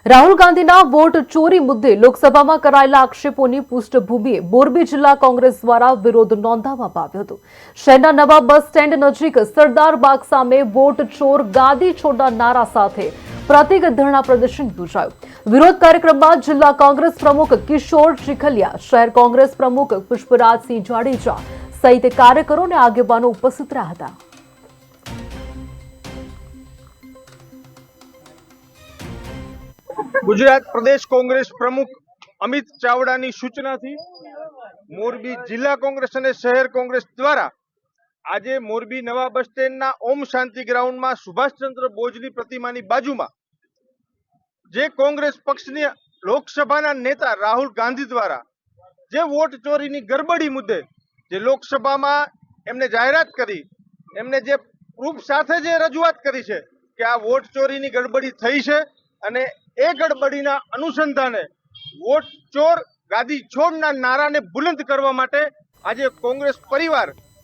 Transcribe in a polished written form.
રાહુલ ગાંધીના વોટ ચોરી મુદ્દે લોકસભામાં કરાયેલા આક્ષેપોની પૃષ્ઠભૂમિએ મોરબી જિલ્લા કોંગ્રેસ દ્વારા વિરોધ નોંધાવવામાં આવ્યો હતો। શહેરના નવા બસ સ્ટેન્ડ નજીક સરદાર બાગ સામે વોટ ચોર ગાદી છોડના નારા સાથે પ્રતિક ધરણા પ્રદર્શન યોજાયું। વિરોધ કાર્યક્રમમાં જિલ્લા કોંગ્રેસ પ્રમુખ કિશોર ચીખલિયા, શહેર કોંગ્રેસ પ્રમુખ પુષ્પરાજસિંહ જાડેજા સહિત કાર્યકરો અને આગેવાનો ઉપસ્થિત રહ્યા હતા। गुजरात प्रदेश कांग्रेस प्रमुख अमित चावडानी सूचना थी मोरबी जिला कांग्रेस और शहर कांग्रेस द्वारा आज मोरबी नवा बस स्टेन्ड ना ओम शांति ग्राउंड में सुभाष चंद्र बोजनी प्रतिमा बाजू में जे कांग्रेस पक्ष लोकसभा नेता राहुल गांधी द्वारा जे वोट चोरी की गड़बड़ी मुद्दे जे लोकसभा में एमने जाहेरात करी, एमने जे प्रूफ साथे जे रजूआत करी छे कि आ वोट चोरी की गड़बड़ी थई छे अने ए गड़बड़ीना अनुसंधाने वोट चोर गादी छोड़ना नारा ने बुलंद करवा माटे आज कांग्रेस परिवार